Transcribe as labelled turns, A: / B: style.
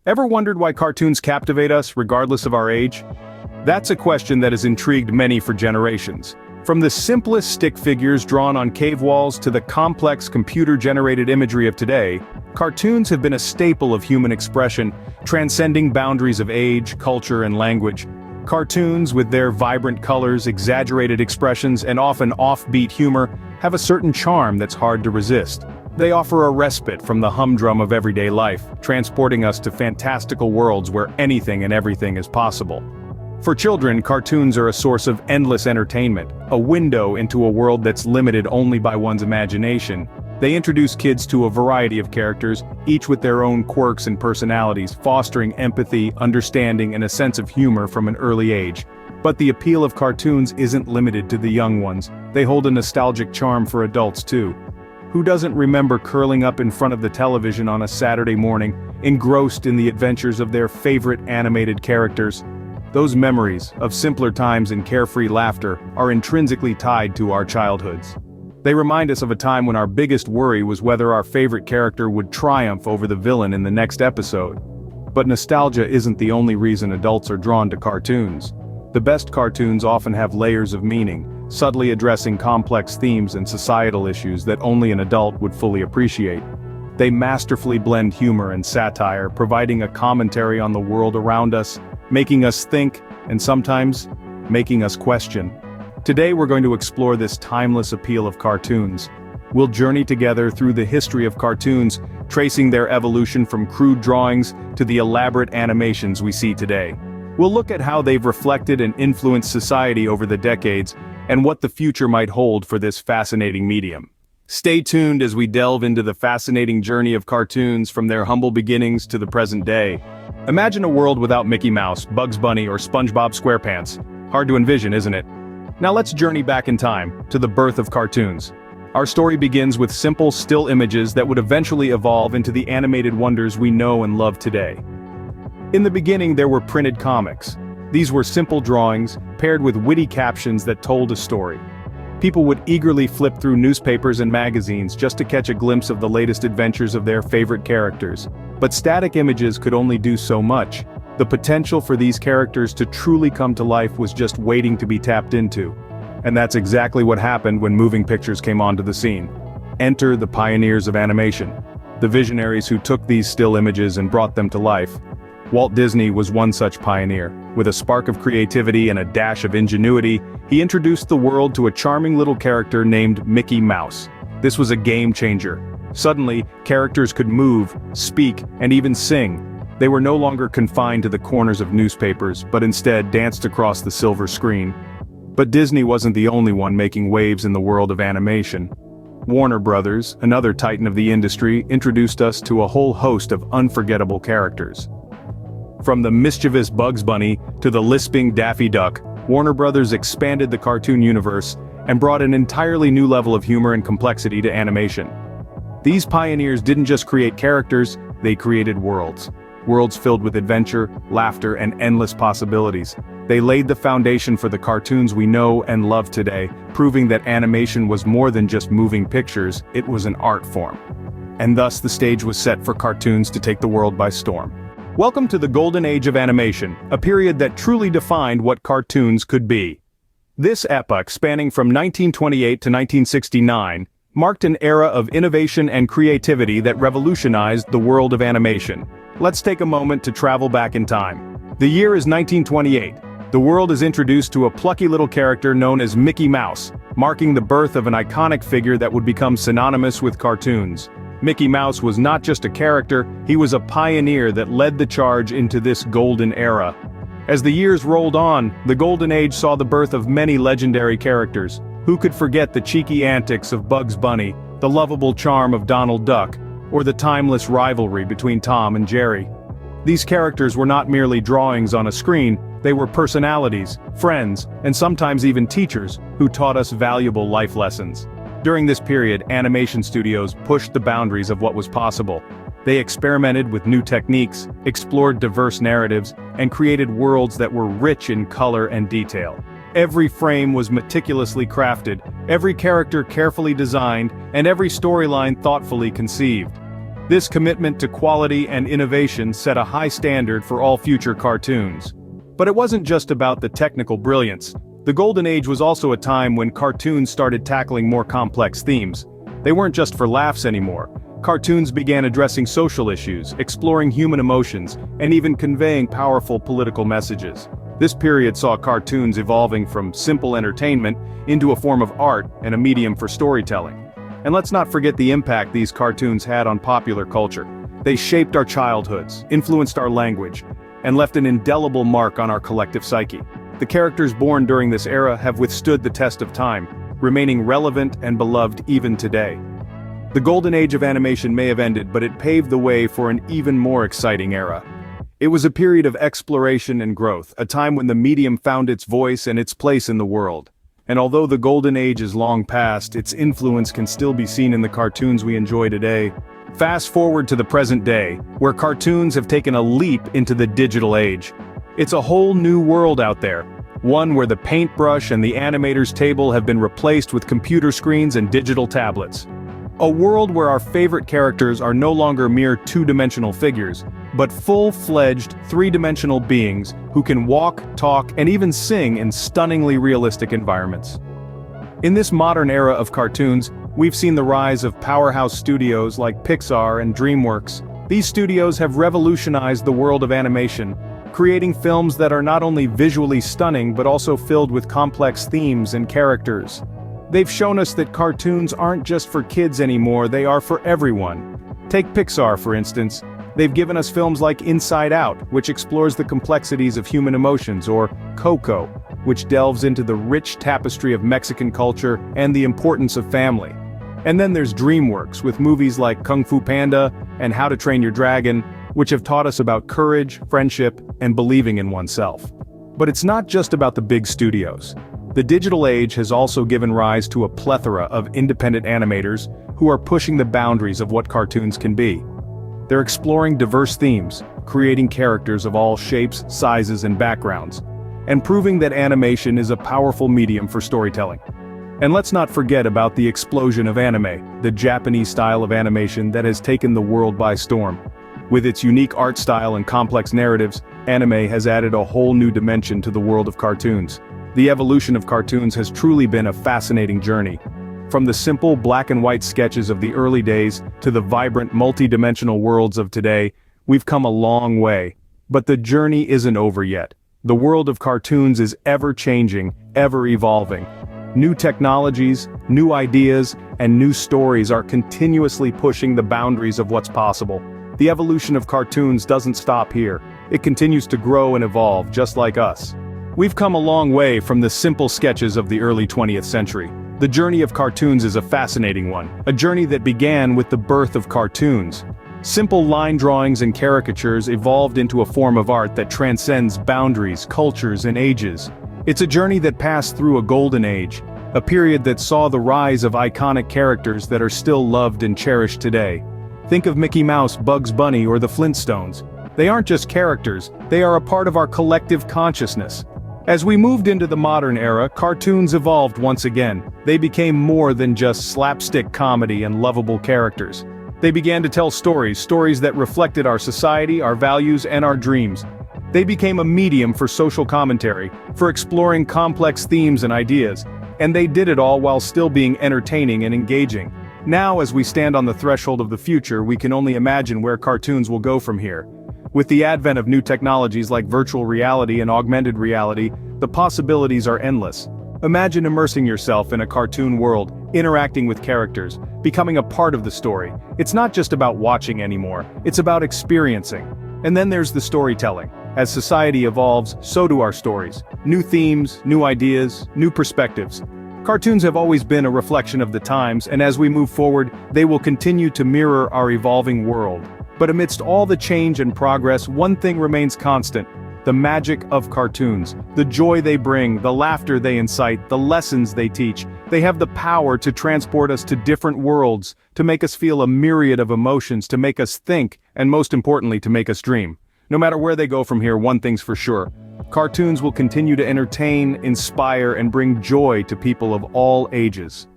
A: Ever wondered why cartoons captivate us regardless of our age? That's a question that has intrigued many for generations. From the simplest stick figures drawn on cave walls to the complex computer-generated imagery of today, cartoons have been a staple of human expression, transcending boundaries of age, culture, and language. Cartoons, with their vibrant colors, exaggerated expressions, and often offbeat humor, have a certain charm that's hard to resist. They offer a respite from the humdrum of everyday life, transporting us to fantastical worlds where anything and everything is possible. For children, cartoons are a source of endless entertainment, a window into a world that's limited only by one's imagination. They introduce kids to a variety of characters, each with their own quirks and personalities, fostering empathy, understanding, and a sense of humor from an early age. But the appeal of cartoons isn't limited to the young ones. They hold a nostalgic charm for adults too. Who doesn't remember curling up in front of the television on a Saturday morning, engrossed in the adventures of their favorite animated characters? Those memories of simpler times and carefree laughter are intrinsically tied to our childhoods. They remind us of a time when our biggest worry was whether our favorite character would triumph over the villain in the next episode. But nostalgia isn't the only reason adults are drawn to cartoons. The best cartoons often have layers of meaning, subtly addressing complex themes and societal issues that only an adult would fully appreciate. They masterfully blend humor and satire, providing a commentary on the world around us, making us think, and sometimes, making us question. Today we're going to explore this timeless appeal of cartoons. We'll journey together through the history of cartoons, tracing their evolution from crude drawings to the elaborate animations we see today. We'll look at how they've reflected and influenced society over the decades, and what the future might hold for this fascinating medium. Stay tuned as we delve into the fascinating journey of cartoons from their humble beginnings to the present day. Imagine a world without Mickey Mouse, Bugs Bunny, or SpongeBob SquarePants. Hard to envision, isn't it? Now let's journey back in time, to the birth of cartoons. Our story begins with simple, still images that would eventually evolve into the animated wonders we know and love today. In the beginning there were printed comics. These were simple drawings, paired with witty captions that told a story. People would eagerly flip through newspapers and magazines just to catch a glimpse of the latest adventures of their favorite characters. But static images could only do so much. The potential for these characters to truly come to life was just waiting to be tapped into. And that's exactly what happened when moving pictures came onto the scene. Enter the pioneers of animation, the visionaries who took these still images and brought them to life. Walt Disney was one such pioneer. With a spark of creativity and a dash of ingenuity, he introduced the world to a charming little character named Mickey Mouse. This was a game changer. Suddenly, characters could move, speak, and even sing. They were no longer confined to the corners of newspapers, but instead danced across the silver screen. But Disney wasn't the only one making waves in the world of animation. Warner Brothers, another titan of the industry, introduced us to a whole host of unforgettable characters. From the mischievous Bugs Bunny to the lisping Daffy Duck, Warner Brothers expanded the cartoon universe and brought an entirely new level of humor and complexity to animation. These pioneers didn't just create characters, they created worlds. Worlds filled with adventure, laughter, and endless possibilities. They laid the foundation for the cartoons we know and love today, proving that animation was more than just moving pictures, it was an art form. And thus the stage was set for cartoons to take the world by storm. Welcome to the golden age of animation, a period that truly defined what cartoons could be. This epoch, spanning from 1928 to 1969, marked an era of innovation and creativity that revolutionized the world of animation. Let's take a moment to travel back in time. The year is 1928. The world is introduced to a plucky little character known as Mickey Mouse, marking the birth of an iconic figure that would become synonymous with cartoons. Mickey Mouse was not just a character, he was a pioneer that led the charge into this golden era. As the years rolled on, the golden age saw the birth of many legendary characters. Who could forget the cheeky antics of Bugs Bunny, the lovable charm of Donald Duck, or the timeless rivalry between Tom and Jerry? These characters were not merely drawings on a screen, they were personalities, friends, and sometimes even teachers who taught us valuable life lessons. During this period, animation studios pushed the boundaries of what was possible. They experimented with new techniques, explored diverse narratives, and created worlds that were rich in color and detail. Every frame was meticulously crafted, every character carefully designed, and every storyline thoughtfully conceived. This commitment to quality and innovation set a high standard for all future cartoons. But it wasn't just about the technical brilliance. The Golden Age was also a time when cartoons started tackling more complex themes. They weren't just for laughs anymore. Cartoons began addressing social issues, exploring human emotions, and even conveying powerful political messages. This period saw cartoons evolving from simple entertainment into a form of art and a medium for storytelling. And let's not forget the impact these cartoons had on popular culture. They shaped our childhoods, influenced our language, and left an indelible mark on our collective psyche. The characters born during this era have withstood the test of time, remaining relevant and beloved even today. The golden age of animation may have ended, but it paved the way for an even more exciting era. It was a period of exploration and growth, a time when the medium found its voice and its place in the world. And although the golden age is long past, its influence can still be seen in the cartoons we enjoy today. Fast forward to the present day, where cartoons have taken a leap into the digital age. It's a whole new world out there, one where the paintbrush and the animator's table have been replaced with computer screens and digital tablets. A world where our favorite characters are no longer mere two-dimensional figures, but full-fledged, three-dimensional beings who can walk, talk, and even sing in stunningly realistic environments. In this modern era of cartoons, we've seen the rise of powerhouse studios like Pixar and DreamWorks. These studios have revolutionized the world of animation, creating films that are not only visually stunning but also filled with complex themes and characters. They've shown us that cartoons aren't just for kids anymore, they are for everyone. Take Pixar, for instance. They've given us films like Inside Out, which explores the complexities of human emotions, or Coco, which delves into the rich tapestry of Mexican culture and the importance of family. And then there's DreamWorks, with movies like Kung Fu Panda and How to Train Your Dragon, which have taught us about courage, friendship, and believing in oneself. But it's not just about the big studios. The digital age has also given rise to a plethora of independent animators who are pushing the boundaries of what cartoons can be. They're exploring diverse themes, creating characters of all shapes, sizes, and backgrounds, and proving that animation is a powerful medium for storytelling. And let's not forget about the explosion of anime, the Japanese style of animation that has taken the world by storm. With its unique art style and complex narratives, anime has added a whole new dimension to the world of cartoons. The evolution of cartoons has truly been a fascinating journey. From the simple black and white sketches of the early days to the vibrant multi-dimensional worlds of today, we've come a long way. But the journey isn't over yet. The world of cartoons is ever changing, ever evolving. New technologies, new ideas, and new stories are continuously pushing the boundaries of what's possible. The evolution of cartoons doesn't stop here. It continues to grow and evolve, just like us. We've come a long way from the simple sketches of the early 20th century. The journey of cartoons is a fascinating one, a journey that began with the birth of cartoons. Simple line drawings and caricatures evolved into a form of art that transcends boundaries, cultures, and ages. It's a journey that passed through a golden age, a period that saw the rise of iconic characters that are still loved and cherished today. Think of Mickey Mouse, Bugs Bunny, or the Flintstones. They aren't just characters, they are a part of our collective consciousness. As we moved into the modern era, cartoons evolved once again. They became more than just slapstick comedy and lovable characters. They began to tell stories that reflected our society, our values, and our dreams. They became a medium for social commentary, for exploring complex themes and ideas, and they did it all while still being entertaining and engaging. Now, as we stand on the threshold of the future, we can only imagine where cartoons will go from here. With the advent of new technologies like virtual reality and augmented reality, the possibilities are endless. Imagine immersing yourself in a cartoon world, interacting with characters, becoming a part of the story. It's not just about watching anymore, it's about experiencing. And then there's the storytelling. As society evolves, so do our stories. New themes, new ideas, new perspectives. Cartoons have always been a reflection of the times, and as we move forward, they will continue to mirror our evolving world. But amidst all the change and progress, one thing remains constant: the magic of cartoons. The joy they bring, the laughter they incite, the lessons they teach. They have the power to transport us to different worlds, to make us feel a myriad of emotions, to make us think, and most importantly, to make us dream. No matter where they go from here, one thing's for sure: cartoons will continue to entertain, inspire, and bring joy to people of all ages.